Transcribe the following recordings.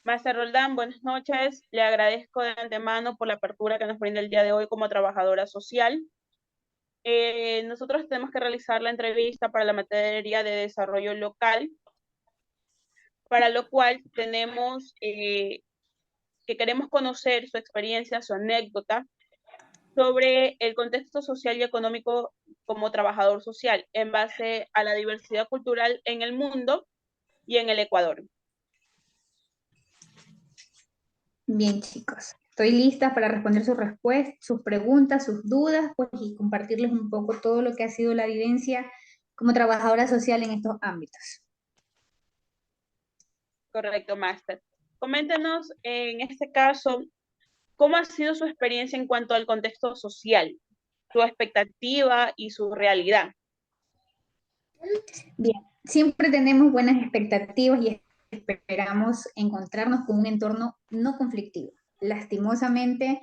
Master Roldán, buenas noches. Le agradezco de antemano por la apertura que nos brinda el día de hoy como trabajadora social. Nosotros tenemos que realizar la entrevista para la materia de desarrollo local, para lo cual tenemos que queremos conocer su experiencia, su anécdota sobre el contexto social y económico como trabajador social en base a la diversidad cultural en el mundo y en el Ecuador. Bien, chicos. Estoy lista para responder sus respuestas, sus preguntas, sus dudas, pues, y compartirles un poco todo lo que ha sido la vivencia como trabajadora social en estos ámbitos. Correcto, Master. Coméntenos en este caso, ¿cómo ha sido su experiencia en cuanto al contexto social, su expectativa y su realidad? Bien, siempre tenemos buenas expectativas y esperamos encontrarnos con un entorno no conflictivo. Lastimosamente,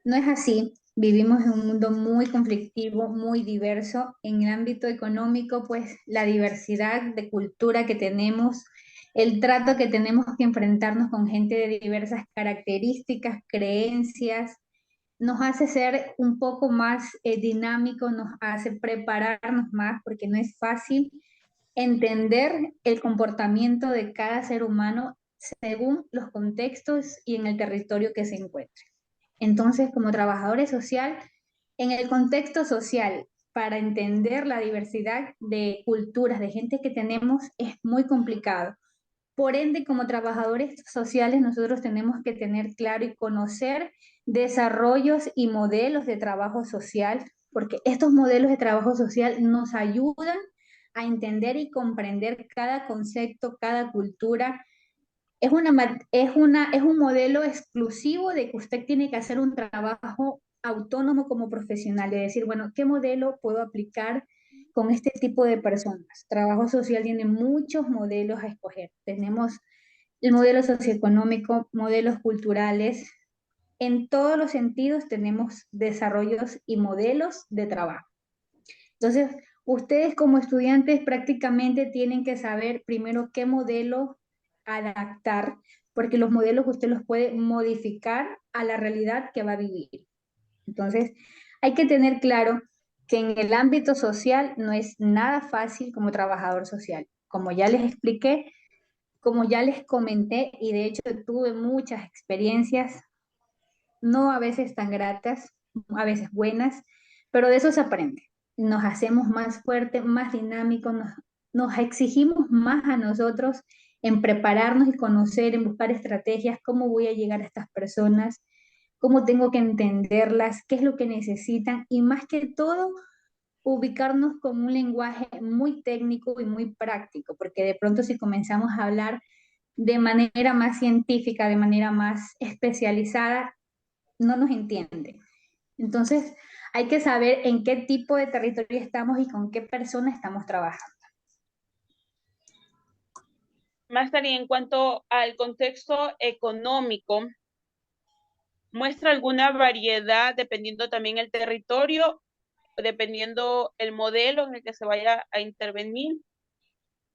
no es así. Vivimos en un mundo muy conflictivo, muy diverso. En el ámbito económico, pues la diversidad de cultura que tenemos, el trato que tenemos que enfrentarnos con gente de diversas características, creencias, nos hace ser un poco más dinámico, nos hace prepararnos más, porque no es fácil entender el comportamiento de cada ser humano según los contextos y en el territorio que se encuentre. Entonces, como trabajadores social, en el contexto social, para entender la diversidad de culturas, de gente que tenemos, es muy complicado. Por ende, como trabajadores sociales, nosotros tenemos que tener claro y conocer desarrollos y modelos de trabajo social, porque estos modelos de trabajo social nos ayudan a entender y comprender cada concepto, cada cultura. Es un modelo exclusivo de que usted tiene que hacer un trabajo autónomo como profesional, de decir, bueno, ¿qué modelo puedo aplicar con este tipo de personas? Trabajo social tiene muchos modelos a escoger. Tenemos el modelo socioeconómico, modelos culturales. En todos los sentidos tenemos desarrollos y modelos de trabajo. Entonces, ustedes como estudiantes prácticamente tienen que saber primero qué modelo adaptar, porque los modelos usted los puede modificar a la realidad que va a vivir. Entonces, hay que tener claro que en el ámbito social no es nada fácil como trabajador social. Como ya les expliqué, como ya les comenté, y de hecho tuve muchas experiencias, no a veces tan gratas, a veces buenas, pero de eso se aprende. Nos hacemos más fuertes, más dinámicos, nos exigimos más a nosotros en prepararnos y conocer, en buscar estrategias, cómo voy a llegar a estas personas, cómo tengo que entenderlas, qué es lo que necesitan y más que todo ubicarnos con un lenguaje muy técnico y muy práctico, porque de pronto si comenzamos a hablar de manera más científica, de manera más especializada, no nos entienden. Entonces, hay que saber en qué tipo de territorio estamos y con qué persona estamos trabajando. Master, y en cuanto al contexto económico, ¿muestra alguna variedad dependiendo también el territorio, dependiendo el modelo en el que se vaya a intervenir?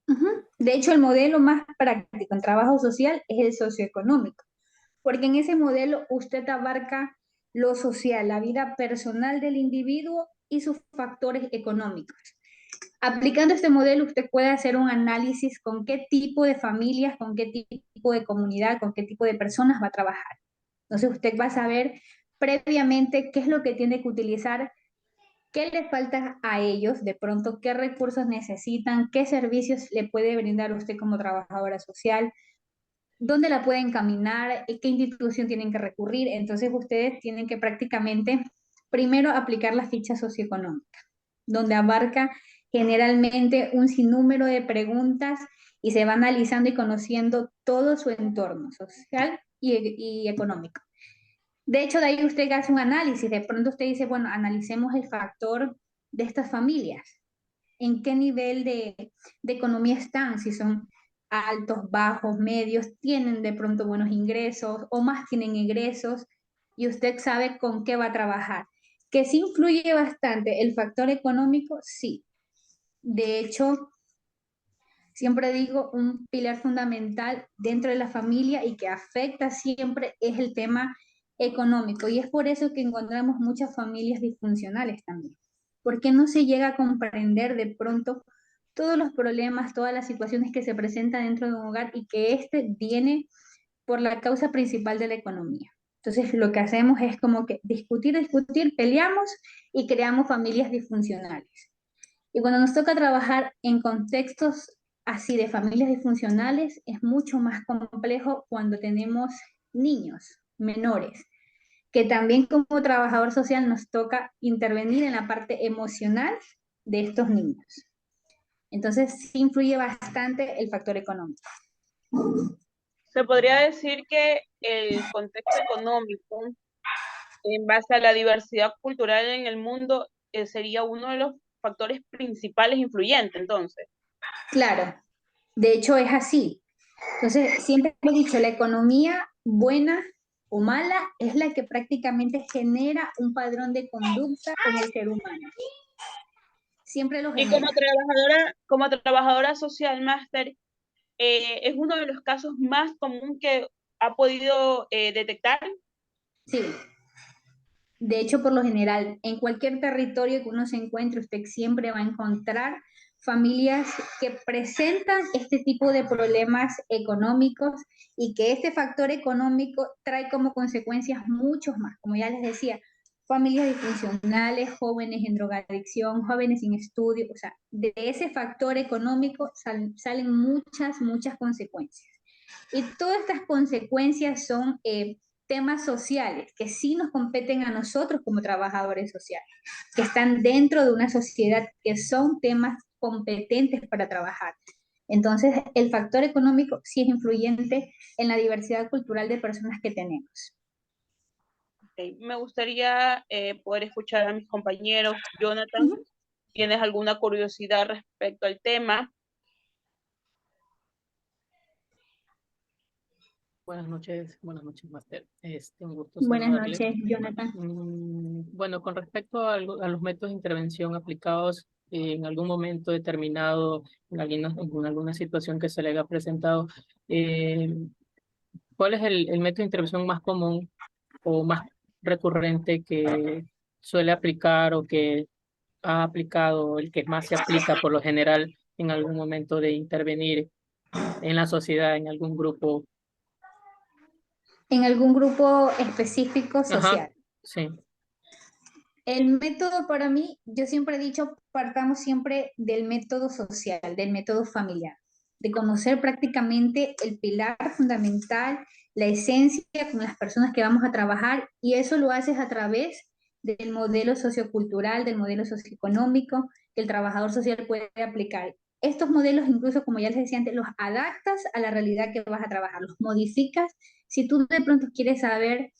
Ujú. De hecho, el modelo más práctico en trabajo social es el socioeconómico, porque en ese modelo usted abarca lo social, la vida personal del individuo y sus factores económicos. Aplicando este modelo, usted puede hacer un análisis con qué tipo de familias, con qué tipo de comunidad, con qué tipo de personas va a trabajar. Entonces, usted va a saber previamente qué es lo que tiene que utilizar, qué le falta a ellos, de pronto qué recursos necesitan, qué servicios le puede brindar usted como trabajadora social, dónde la pueden caminar, qué institución tienen que recurrir. Entonces, ustedes tienen que prácticamente primero aplicar la ficha socioeconómica, donde abarca generalmente un sinnúmero de preguntas y se va analizando y conociendo todo su entorno social y económico. De hecho, de ahí usted hace un análisis, de pronto usted dice, bueno, analicemos el factor de estas familias, en qué nivel de economía están, si son altos, bajos, medios, tienen de pronto buenos ingresos o más tienen ingresos y usted sabe con qué va a trabajar. Que sí influye bastante el factor económico, sí. De hecho, Siempre digo, un pilar fundamental dentro de la familia y que afecta siempre es el tema económico. Y es por eso que encontramos muchas familias disfuncionales también. Porque no se llega a comprender de pronto todos los problemas, todas las situaciones que se presentan dentro de un hogar y que este viene por la causa principal de la economía. Entonces, lo que hacemos es como que discutir, discutir, peleamos y creamos familias disfuncionales. Y cuando nos toca trabajar en contextos así de familias disfuncionales, es mucho más complejo cuando tenemos niños menores, que también como trabajador social nos toca intervenir en la parte emocional de estos niños. Entonces, sí influye bastante el factor económico. Se podría decir que el contexto económico, en base a la diversidad cultural en el mundo, sería uno de los factores principales influyentes, entonces. Claro, de hecho es así. Entonces, siempre he dicho, la economía buena o mala es la que prácticamente genera un padrón de conducta en el ser humano. Siempre lo Y genera. como trabajadora social, máster, es uno de los casos más común que ha podido detectar. Sí, de hecho, por lo general, en cualquier territorio que uno se encuentre, usted siempre va a encontrar familias que presentan este tipo de problemas económicos y que este factor económico trae como consecuencias muchos más. Como ya les decía, familias disfuncionales, jóvenes en drogadicción, jóvenes sin estudio, o sea, de ese factor económico salen muchas, muchas consecuencias. Y todas estas consecuencias son temas sociales que sí nos competen a nosotros como trabajadores sociales, que están dentro de una sociedad, que son temas competentes para trabajar. Entonces, el factor económico sí es influyente en la diversidad cultural de personas que tenemos. Okay. Me gustaría poder escuchar a mis compañeros. Jonathan, ¿tienes alguna curiosidad respecto al tema? Buenas noches, Master. Un gusto Buenas saludarle. noches, Jonathan. Bueno, con respecto a los métodos de intervención aplicados en algún momento determinado, en alguna situación que se le haya presentado, eh, ¿cuál es el método de intervención más común o más recurrente que suele aplicar o que ha aplicado, el que más se aplica por lo general en algún momento de intervenir en la sociedad, en algún grupo? En algún grupo específico Ajá, social. sí. El método para mí, yo siempre he dicho, partamos siempre del método social, del método familiar, de conocer prácticamente el pilar fundamental, la esencia con las personas que vamos a trabajar, y eso lo haces a través del modelo sociocultural, del modelo socioeconómico que el trabajador social puede aplicar. Estos modelos, incluso como ya les decía antes, los adaptas a la realidad que vas a trabajar, los modificas. Si tú de pronto quieres saber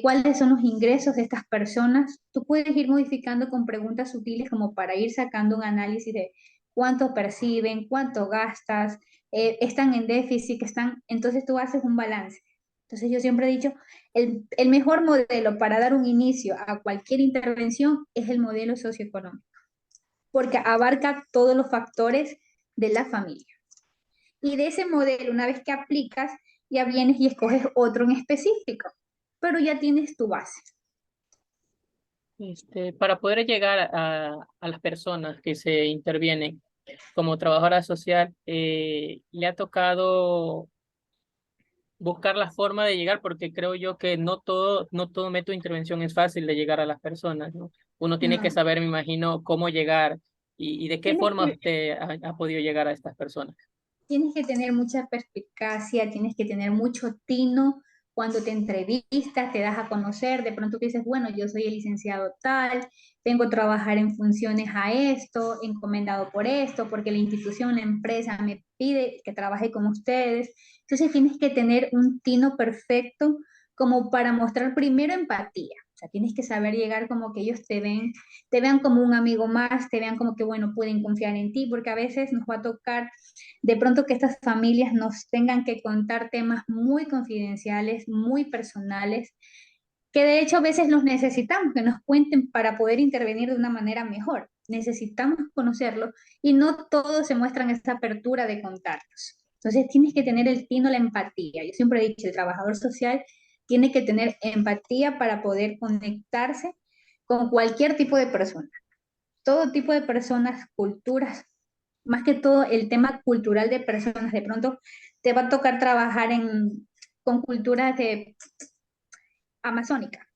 cuáles son los ingresos de estas personas, tú puedes ir modificando con preguntas sutiles como para ir sacando un análisis de cuánto perciben, cuánto gastas, están en déficit, entonces tú haces un balance. Entonces yo siempre he dicho, el mejor modelo para dar un inicio a cualquier intervención es el modelo socioeconómico, porque abarca todos los factores de la familia. Y de ese modelo, una vez que aplicas, ya vienes y escoges otro en específico, pero ya tienes tu base. Para poder llegar a las personas que se intervienen como trabajadora social, le ha tocado buscar la forma de llegar, porque creo yo que no todo método de intervención es fácil de llegar a las personas, ¿no? Uno tiene que No, saber, me imagino, cómo llegar y de qué tienes forma que, usted ha podido llegar a estas personas. tienes que tener mucha perspicacia, tienes que tener mucho tino cuando te entrevistas, te das a conocer, de pronto tú dices, bueno, yo soy el licenciado tal, vengo a trabajar en funciones a esto, encomendado por esto, porque la institución, la empresa me pide que trabaje con ustedes. Entonces tienes que tener un tino perfecto como para mostrar primero empatía. O sea, tienes que saber llegar como que ellos te vean como un amigo más, te vean como que, bueno, pueden confiar en ti, porque a veces nos va a tocar de pronto que estas familias nos tengan que contar temas muy confidenciales, muy personales, que de hecho a veces los necesitamos, que nos cuenten para poder intervenir de una manera mejor. necesitamos conocerlo y no todos se muestran esa apertura de contarnos. Entonces tienes que tener el tino, la empatía. Yo siempre he dicho, el trabajador social tiene que tener empatía para poder conectarse con cualquier tipo de persona, todo tipo de personas, culturas, más que todo el tema cultural de personas. De pronto te va a tocar trabajar con culturas amazónicas.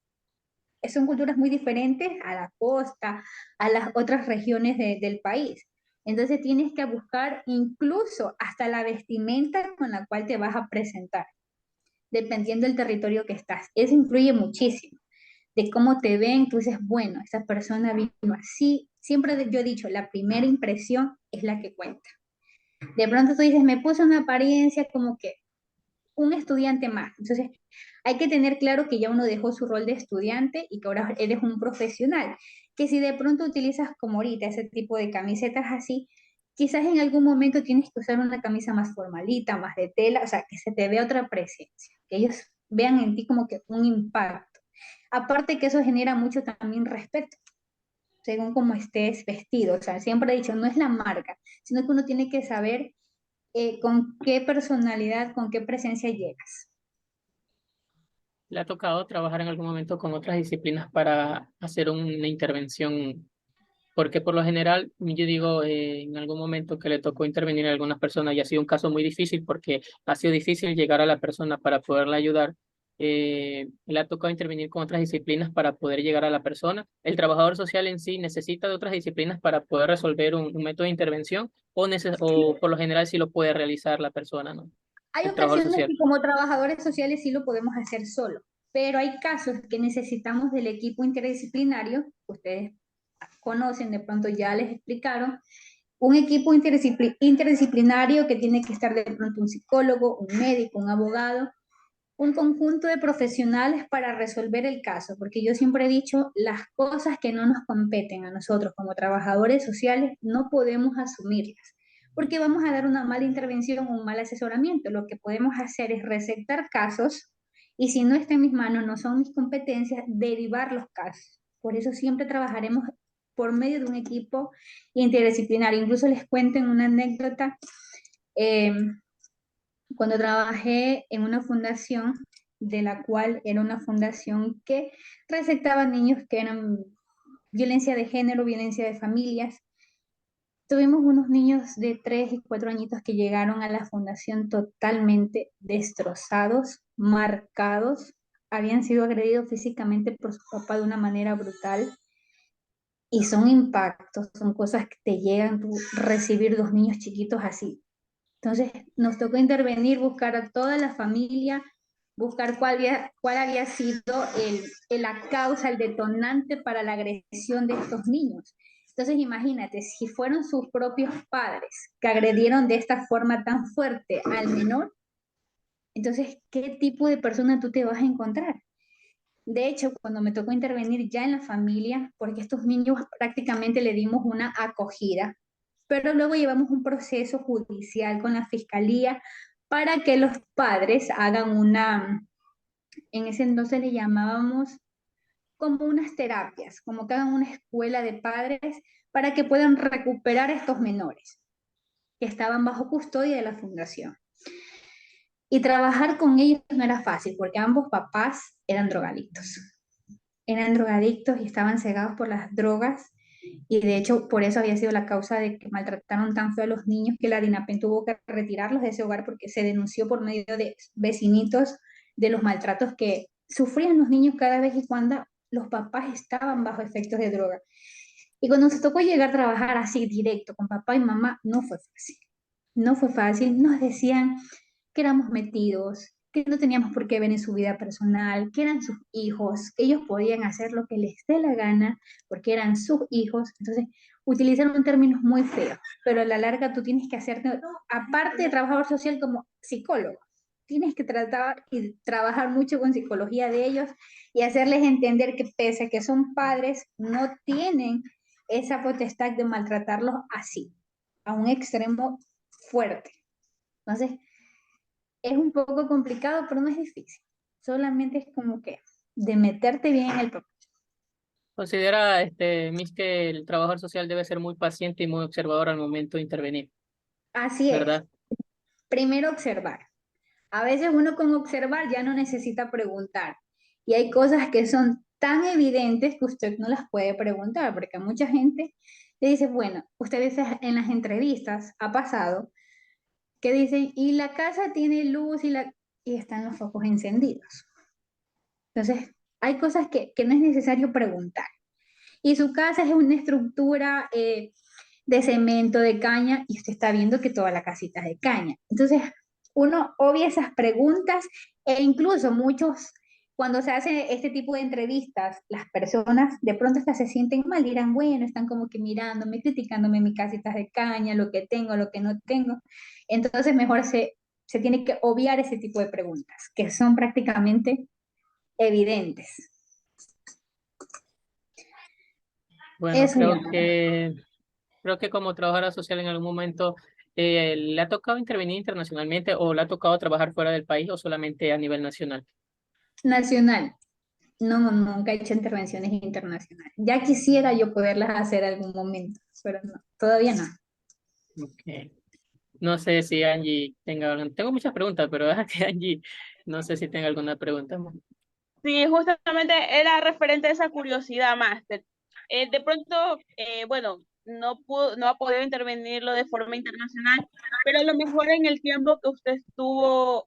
Son culturas muy diferentes a la costa, a las otras regiones del país. Entonces tienes que buscar incluso hasta la vestimenta con la cual te vas a presentar, dependiendo del territorio que estás. Eso influye muchísimo de cómo te ven. Tú dices, bueno, esa persona vino así. Siempre yo he dicho, la primera impresión es la que cuenta. De pronto tú dices, me puse una apariencia como que un estudiante más. Entonces, hay que tener claro que ya uno dejó su rol de estudiante y que ahora eres un profesional. Que si de pronto utilizas como ahorita ese tipo de camisetas así, quizás en algún momento tienes que usar una camisa más formalita, más de tela, o sea, que se te vea otra presencia, que ellos vean en ti como que un impacto. Aparte que eso genera mucho también respeto, según cómo estés vestido. O sea, siempre he dicho, no es la marca, sino que uno tiene que saber con qué personalidad, con qué presencia llegas. ¿Le ha tocado trabajar en algún momento con otras disciplinas para hacer una intervención? Porque por lo general, yo digo, en algún momento que le tocó intervenir a algunas personas y ha sido un caso muy difícil porque ha sido difícil llegar a la persona para poderla ayudar. Le ha tocado intervenir con otras disciplinas para poder llegar a la persona. ¿El trabajador social en sí necesita de otras disciplinas para poder resolver un método de intervención o por lo general sí lo puede realizar la persona, ¿no? Hay El trabajador ocasiones social. que como trabajadores sociales sí lo podemos hacer solo, pero hay casos que necesitamos del equipo interdisciplinario. Ustedes conocen, de pronto ya les explicaron, un equipo interdisciplinario que tiene que estar de pronto un psicólogo, un médico, un abogado, un conjunto de profesionales para resolver el caso, porque yo siempre he dicho, las cosas que no nos competen a nosotros como trabajadores sociales no podemos asumirlas, porque vamos a dar una mala intervención o un mal asesoramiento. Lo que podemos hacer es recetar casos y si no está en mis manos, no son mis competencias, derivar los casos. Por eso siempre trabajaremos por medio de un equipo interdisciplinario. Incluso les cuento en una anécdota. eh, Cuando trabajé en una fundación, de la cual era una fundación que receptaba niños que eran violencia de género, violencia de familias, tuvimos unos niños de 3 y 4 añitos que llegaron a la fundación totalmente destrozados, marcados, habían sido agredidos físicamente por su papá de una manera brutal. Y son impactos, son cosas que te llegan, tú recibir dos niños chiquitos así. Entonces nos tocó intervenir, buscar a toda la familia, buscar cuál había sido la causa, el detonante para la agresión de estos niños. Entonces imagínate, si fueron sus propios padres que agredieron de esta forma tan fuerte al menor, entonces, ¿qué tipo de persona tú te vas a encontrar? De hecho, cuando me tocó intervenir ya en la familia, porque a estos niños prácticamente le dimos una acogida, pero luego llevamos un proceso judicial con la fiscalía para que los padres hagan en ese entonces le llamábamos como unas terapias, como que hagan una escuela de padres para que puedan recuperar a estos menores que estaban bajo custodia de la fundación. Y trabajar con ellos no era fácil porque ambos papás eran drogadictos y estaban cegados por las drogas, y de hecho por eso había sido la causa de que maltrataron tan feo a los niños que la DINAPEN tuvo que retirarlos de ese hogar porque se denunció por medio de vecinitos de los maltratos que sufrían los niños cada vez y cuando los papás estaban bajo efectos de droga. Y cuando nos tocó llegar a trabajar así directo con papá y mamá, no fue fácil. No fue fácil. Nos decían que éramos metidos, que no teníamos por qué ver en su vida personal, que eran sus hijos, que ellos podían hacer lo que les dé la gana porque eran sus hijos. Entonces, utilizaron términos muy feos, pero a la larga tú tienes que hacerte, aparte de trabajador social, como psicólogo. Tienes que tratar y trabajar mucho con psicología de ellos y hacerles entender que pese a que son padres, no tienen esa potestad de maltratarlos así, a un extremo fuerte. Entonces, es un poco complicado, pero no es difícil. Solamente es como que de meterte bien en el papel. Considera, Miss, que el trabajador social debe ser muy paciente y muy observador al momento de intervenir, Así es. ¿verdad? Primero observar. A veces uno con observar ya no necesita preguntar. Y hay cosas que son tan evidentes que usted no las puede preguntar, porque a mucha gente le dice, bueno, ustedes en las entrevistas ha pasado que dicen, y la casa tiene luz y están los focos encendidos. Entonces, hay cosas que no es necesario preguntar. Y su casa es una estructura de cemento, de caña, y usted está viendo que toda la casita es de caña. Entonces, uno obvia esas preguntas e incluso muchos, cuando se hace este tipo de entrevistas, las personas de pronto hasta se sienten mal, dirán, bueno, están como que mirándome, criticándome mi casita de caña, lo que tengo, lo que no tengo. Entonces, mejor se tiene que obviar ese tipo de preguntas, que son prácticamente evidentes. Bueno, Eso ya. creo que como trabajadora social en algún momento le ha tocado intervenir internacionalmente o le ha tocado trabajar fuera del país o solamente a nivel nacional. Nacional. No, nunca he hecho intervenciones internacionales. Ya quisiera yo poderlas hacer algún momento, pero no, todavía no. Okay. No sé si Angie tengo muchas preguntas, pero deja que Angie, no sé si tenga alguna pregunta más. Sí, justamente era referente a esa curiosidad, Máster. De pronto, bueno, no ha podido intervenirlo de forma internacional, pero a lo mejor en el tiempo que usted estuvo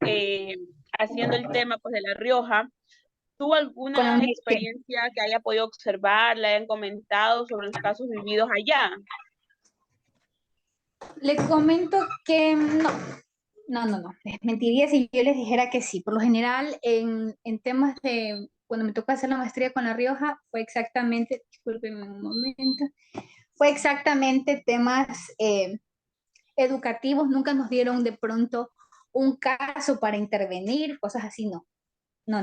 haciendo el tema pues, de La Rioja, ¿tuvo Con la alguna universidad. experiencia que haya podido observar, le hayan comentado sobre los casos vividos allá? Le comento que no. Les mentiría si yo les dijera que sí. Por lo general, en temas de, cuando me tocó hacer la maestría con La Rioja, fue exactamente, discúlpenme un momento, fue exactamente temas educativos. Nunca nos dieron de pronto un caso para intervenir, cosas así, no. No.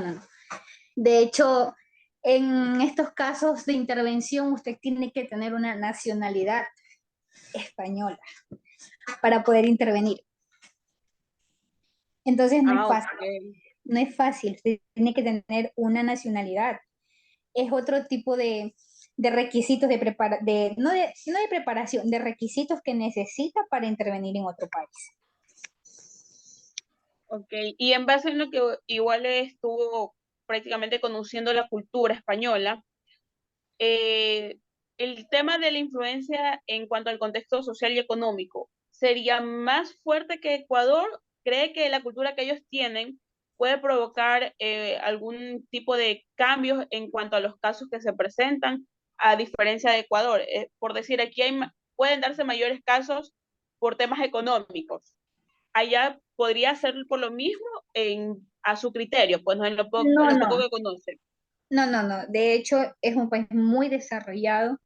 De hecho, en estos casos de intervención, usted tiene que tener una nacionalidad española para poder intervenir. Entonces no es Ah, fácil, ok. no es fácil, usted tiene que tener una nacionalidad. Es otro tipo de requisitos no de preparación, de requisitos que necesita para intervenir en otro país. Ok, y en base en lo que igual estuvo prácticamente conociendo la cultura española, eh, el tema de la influencia en cuanto al contexto social y económico, ¿sería más fuerte que Ecuador? ¿Cree que la cultura que ellos tienen puede provocar algún tipo de cambios en cuanto a los casos que se presentan, a diferencia de Ecuador? Por decir, aquí pueden darse mayores casos por temas económicos. Allá podría ser por lo mismo a su criterio, pues no en No, lo poco no, que conoce. no. De hecho, es un país muy desarrollado.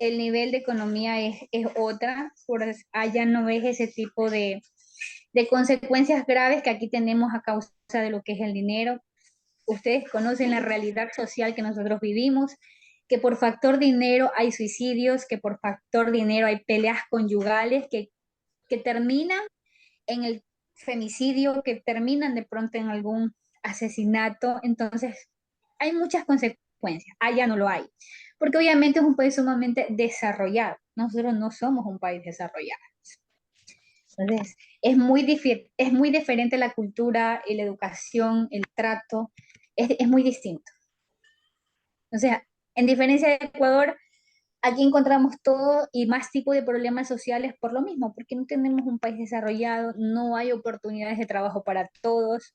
El nivel de economía es otra. Por allá no ves ese tipo de consecuencias graves que aquí tenemos a causa de lo que es el dinero. Ustedes conocen la realidad social que nosotros vivimos, que por factor dinero hay suicidios, que por factor dinero hay peleas conyugales que terminan en el femicidio, que terminan de pronto en algún asesinato. Entonces, hay muchas consecuencias. Allá no lo hay, porque obviamente es un país sumamente desarrollado. Nosotros no somos un país desarrollado. Entonces, es muy diferente la cultura y la educación, el trato, es muy distinto. O sea, en diferencia de Ecuador, aquí encontramos todo y más tipo de problemas sociales por lo mismo, porque no tenemos un país desarrollado, no hay oportunidades de trabajo para todos,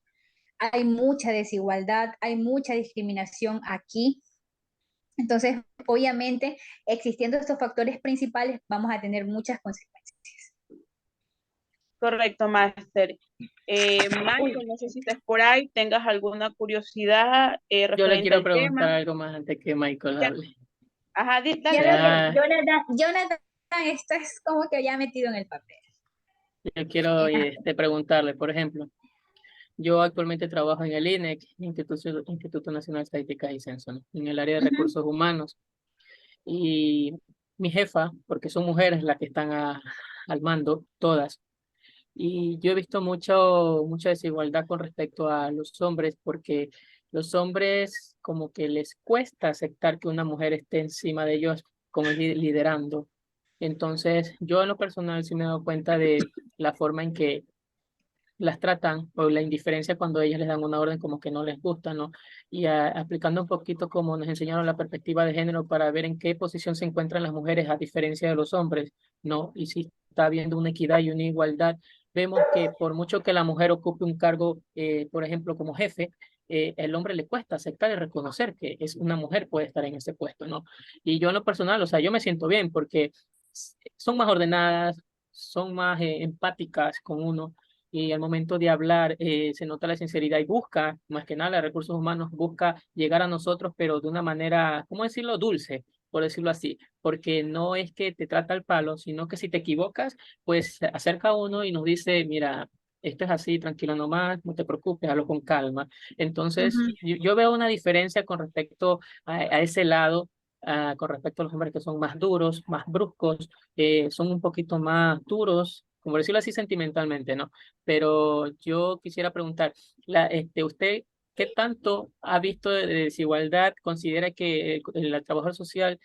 hay mucha desigualdad, hay mucha discriminación aquí. Entonces, obviamente, existiendo estos factores principales, vamos a tener muchas consecuencias. Correcto, Máster. Michael, no sé si estás por ahí, tengas alguna curiosidad Yo le referente quiero al tema. preguntar algo más antes que Michael Ya, hable. ajá, dale, dale. Ya, Jonathan, esto es como que ya metido en el papel. yo quiero Ya. preguntarle, por ejemplo, yo actualmente trabajo en el INEC, Instituto Nacional de Estadística y Censo, ¿no? En el área de Ujú. recursos humanos. Y mi jefa, porque son mujeres las que están al mando, todas. Y yo he visto mucha desigualdad con respecto a los hombres, porque los hombres como que les cuesta aceptar que una mujer esté encima de ellos como liderando. Entonces, yo en lo personal sí me he dado cuenta de la forma en que las tratan o la indiferencia cuando ellas les dan una orden como que no les gusta, ¿no? Y aplicando un poquito como nos enseñaron la perspectiva de género para ver en qué posición se encuentran las mujeres a diferencia de los hombres, ¿no? Y si está habiendo una equidad y una igualdad, vemos que por mucho que la mujer ocupe un cargo, por ejemplo, como jefe, el hombre le cuesta aceptar y reconocer que es una mujer puede estar en ese puesto, ¿no? Y yo en lo personal, o sea, yo me siento bien porque son más ordenadas, son más empáticas con uno y al momento de hablar se nota la sinceridad y busca, más que nada, recursos humanos busca llegar a nosotros, pero de una manera, ¿cómo decirlo? Dulce, por decirlo así, porque no es que te trata al palo, sino que si te equivocas, pues se acerca a uno y nos dice, mira, esto es así, tranquilo nomás, no te preocupes, hazlo con calma. Entonces, Ujú. yo veo una diferencia con respecto a ese lado. Con respecto a los hombres que son más duros, más bruscos, son un poquito más duros, como decirlo así sentimentalmente, ¿no? Pero yo quisiera preguntar, ¿usted qué tanto ha visto de desigualdad? ¿Considera que el trabajador social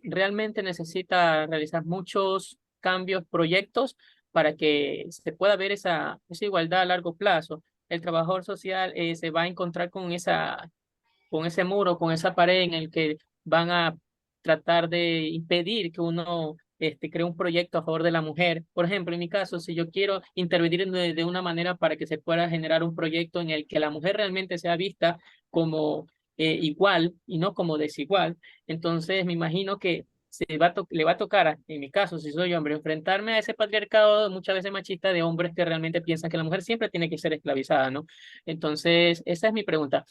realmente necesita realizar muchos cambios, proyectos para que se pueda ver esa igualdad a largo plazo? ¿El trabajador social se va a encontrar con ese muro, con esa pared en el que van a tratar de impedir que uno cree un proyecto a favor de la mujer? Por ejemplo, en mi caso, si yo quiero intervenir de una manera para que se pueda generar un proyecto en el que la mujer realmente sea vista como igual y no como desigual, entonces me imagino que le va a tocar, en mi caso, si soy hombre, enfrentarme a ese patriarcado muchas veces machista de hombres que realmente piensan que la mujer siempre tiene que ser esclavizada, ¿no? Entonces, esa es mi pregunta.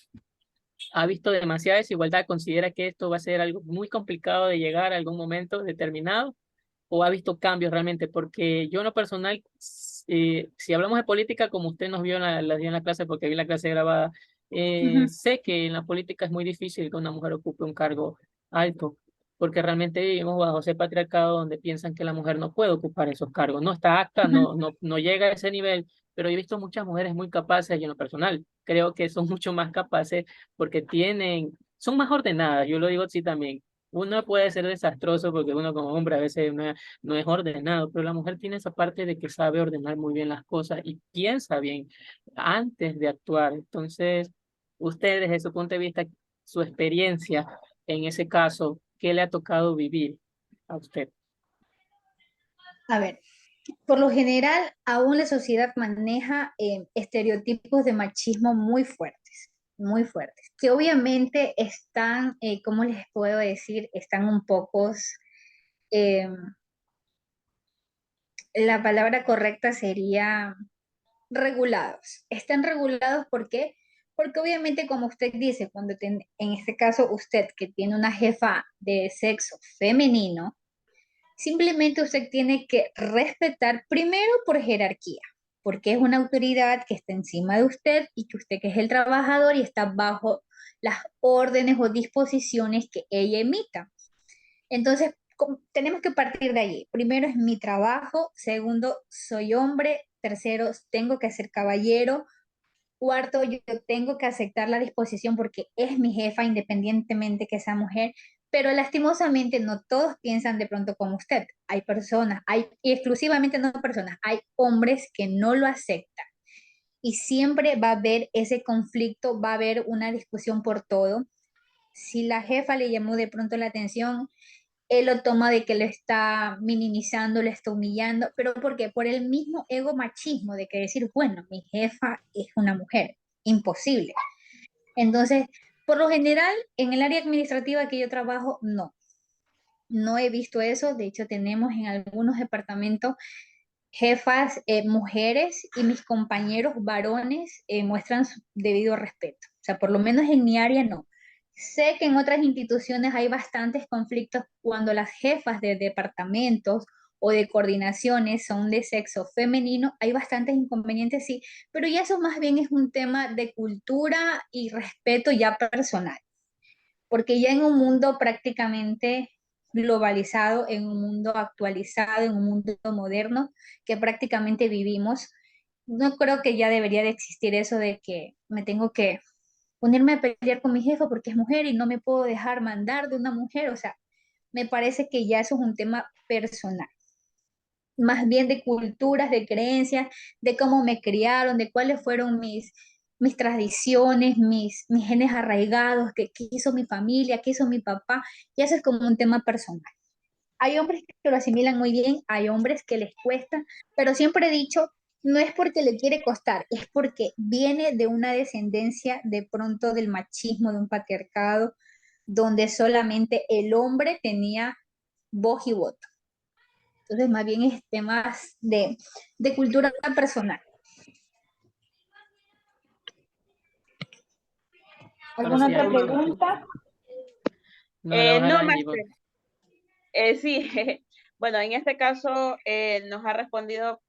¿Ha visto demasiada desigualdad? ¿Considera que esto va a ser algo muy complicado de llegar a algún momento determinado? ¿O ha visto cambios realmente? Porque yo en lo personal, si hablamos de política, como usted nos vio dio en la clase, porque vi la clase grabada, Ujú. sé que en la política es muy difícil que una mujer ocupe un cargo alto, porque realmente vivimos bajo ese patriarcado donde piensan que la mujer no puede ocupar esos cargos. No está apta, Ujú. no llega a ese nivel, pero he visto muchas mujeres muy capaces y en lo personal creo que son mucho más capaces porque son más ordenadas, yo lo digo así también. Uno puede ser desastroso porque uno como hombre a veces no es ordenado, pero la mujer tiene esa parte de que sabe ordenar muy bien las cosas y piensa bien antes de actuar. Entonces, usted desde su punto de vista, su experiencia en ese caso, ¿qué le ha tocado vivir a usted? A ver, por lo general, aún la sociedad maneja estereotipos de machismo muy fuertes, que obviamente están, ¿cómo les puedo decir? Están un poco, eh, la palabra correcta sería regulados. Están regulados ¿por qué? Porque obviamente, como usted dice, en este caso usted que tiene una jefa de sexo femenino, simplemente usted tiene que respetar primero por jerarquía, porque es una autoridad que está encima de usted y que usted que es el trabajador y está bajo las órdenes o disposiciones que ella emita. Entonces, tenemos que partir de allí. Primero es mi trabajo, segundo, soy hombre, tercero, tengo que ser caballero, cuarto, yo tengo que aceptar la disposición porque es mi jefa independientemente que sea mujer, pero lastimosamente no todos piensan de pronto como usted. Hay personas, y exclusivamente no personas, hay hombres que no lo aceptan y siempre va a haber ese conflicto, va a haber una discusión por todo. Si la jefa le llamó de pronto la atención, él lo toma de que lo está minimizando, lo está humillando, pero ¿por qué? Por el mismo ego machismo de que decir, bueno, mi jefa es una mujer, imposible. Entonces, por lo general, en el área administrativa que yo trabajo, no he visto eso. De hecho, tenemos en algunos departamentos jefas mujeres y mis compañeros varones muestran su debido respeto. O sea, por lo menos en mi área no. Sé que en otras instituciones hay bastantes conflictos cuando las jefas de departamentos o de coordinaciones son de sexo femenino, hay bastantes inconvenientes, sí, pero ya eso más bien es un tema de cultura y respeto ya personal, porque ya en un mundo prácticamente globalizado, en un mundo actualizado, en un mundo moderno que prácticamente vivimos, no creo que ya debería de existir eso de que me tengo que ponerme a pelear con mi jefa porque es mujer y no me puedo dejar mandar de una mujer, o sea, me parece que ya eso es un tema personal, más bien de culturas, de creencias, de cómo me criaron, de cuáles fueron mis tradiciones, mis genes arraigados, qué hizo mi familia, qué hizo mi papá, y eso es como un tema personal. Hay hombres que lo asimilan muy bien, hay hombres que les cuesta, pero siempre he dicho, no es porque le quiere costar, es porque viene de una descendencia de pronto del machismo, de un patriarcado, donde solamente el hombre tenía voz y voto. Entonces, más bien es temas de cultura personal. Ahora ¿Alguna sí, otra Angie. pregunta? No, la voy a dejar No, a Angie. máster. Sí, bueno, en este caso nos ha respondido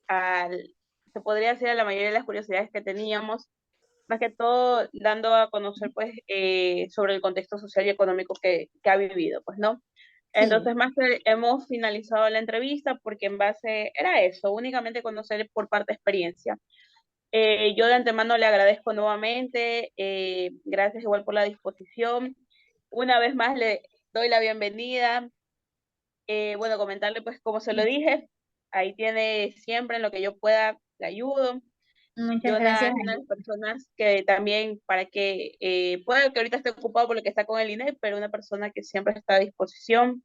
se podría decir a la mayoría de las curiosidades que teníamos, más que todo dando a conocer pues sobre el contexto social y económico que ha vivido, pues, ¿no? Sí, Entonces, más que hemos finalizado la entrevista porque en base, era eso, únicamente conocer por parte de experiencia. Yo de antemano le agradezco nuevamente, gracias igual por la disposición. Una vez más le doy la bienvenida. Bueno, comentarle pues como se lo dije, ahí tiene siempre en lo que yo pueda, le ayudo. muchas Jonah gracias, es una de Angie. las personas que también, para que, puede que ahorita esté ocupado por lo que está con el INE, pero una persona que siempre está a disposición.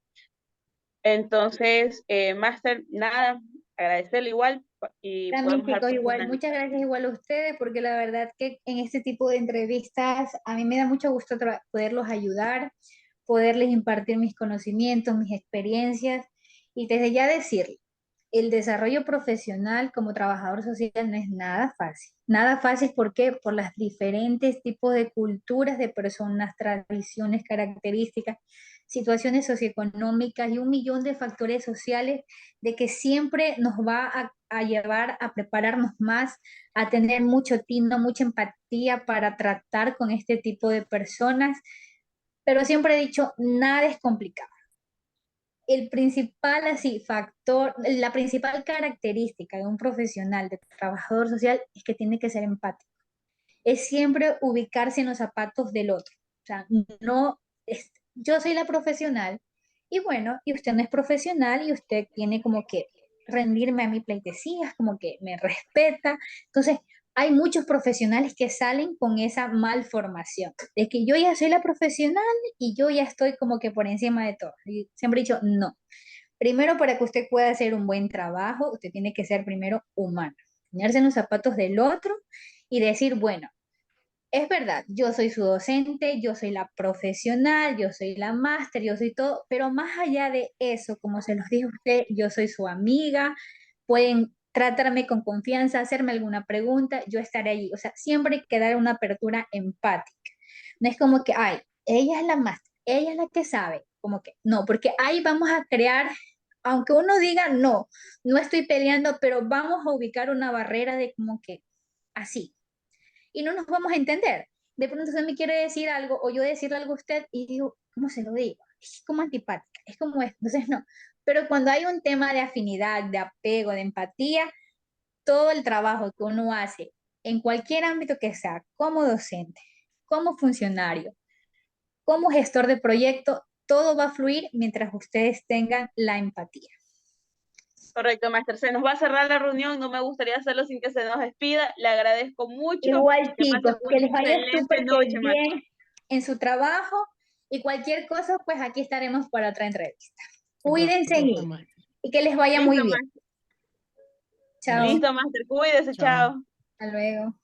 Entonces, Máster, nada, agradecerle igual y También podemos dar chicos, por igual, finalizado. muchas gracias igual a ustedes, porque la verdad que en este tipo de entrevistas a mí me da mucho gusto poderlos ayudar, poderles impartir mis conocimientos, mis experiencias y desde ya decirles, el desarrollo profesional como trabajador social no es nada fácil. Nada fácil, ¿por qué? Por las diferentes tipos de culturas de personas, tradiciones, características, situaciones socioeconómicas y un millón de factores sociales de que siempre nos va a llevar a prepararnos más, a tener mucho tino, mucha empatía para tratar con este tipo de personas. Pero siempre he dicho, nada es complicado. El principal así factor, la principal característica de un profesional, de trabajador social, es que tiene que ser empático. Es siempre ubicarse en los zapatos del otro. O sea, no es, yo soy la profesional y bueno, y usted no es profesional y usted tiene como que rendirme a mi pleitesía, como que me respeta. Entonces, hay muchos profesionales que salen con esa malformación, de que yo ya soy la profesional y yo ya estoy como que por encima de todo. Y siempre he dicho, no. Primero, para que usted pueda hacer un buen trabajo, usted tiene que ser primero humano, ponerse en los zapatos del otro y decir, bueno, es verdad, yo soy su docente, yo soy la profesional, yo soy la máster, yo soy todo, pero más allá de eso, como se los dijo usted, yo soy su amiga, pueden tratarme con confianza, hacerme alguna pregunta, yo estaré allí. O sea, siempre hay que dar una apertura empática. No es como que, ay, ella es la máster, ella es la que sabe, como que no, porque ahí vamos a crear, aunque uno diga no, no estoy peleando, pero vamos a ubicar una barrera de como que así y no nos vamos a entender. De pronto usted me quiere decir algo o yo decirle algo a usted y digo, ¿cómo se lo digo? Es como antipática, es como esto. Entonces, no. Pero cuando hay un tema de afinidad, de apego, de empatía, todo el trabajo que uno hace en cualquier ámbito que sea, como docente, como funcionario, como gestor de proyecto, todo va a fluir mientras ustedes tengan la empatía. Correcto, Máster. Se nos va a cerrar la reunión, no me gustaría hacerlo sin que se nos despida. Le agradezco mucho. Igual, Que pase chicos, una que les vaya excelente súper que noche, Máster. bien en su trabajo y cualquier cosa, pues aquí estaremos para otra entrevista. Por Cuídense supuesto, maestro. y que les vaya muy Listo, bien. Máster. Chao, Gracias. Listo, Máster. Cuídese, Chao. chao. hasta luego.